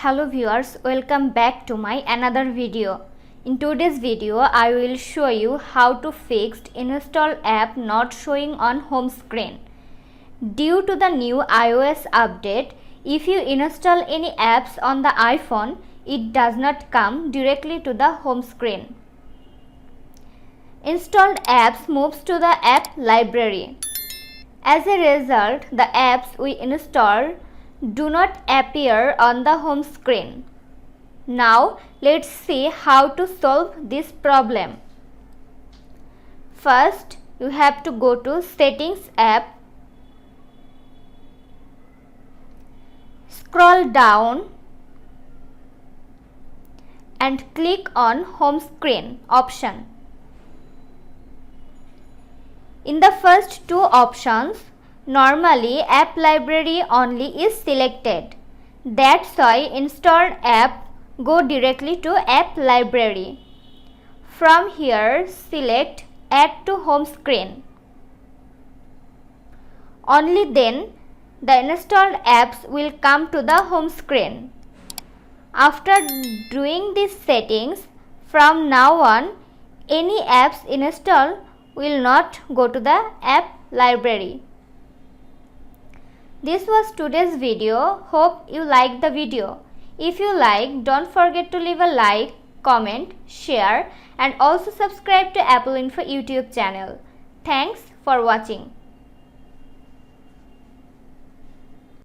Hello viewers, welcome back to my another video. In today's video, I will show you how to fix installed app not showing on home screen. Due to the new iOS update, if you install any apps on the iPhone, it does not come directly to the home screen. Installed apps moves to the app library. As a result, the apps we install do not appear on the home screen. Now let's see how to solve this problem. First, you have to go to Settings app, scroll down and click on Home Screen option. In the first two options, normally app library only is selected. That's why installed app go directly to app library. From here, select Add to home screen. Only then the installed apps will come to the home screen. After doing these settings, from now on, any apps installed will not go to the app library. This was today's video. Hope you liked the video. If you like, don't forget to leave a like, comment, share and also subscribe to Apple Info YouTube channel. Thanks for watching.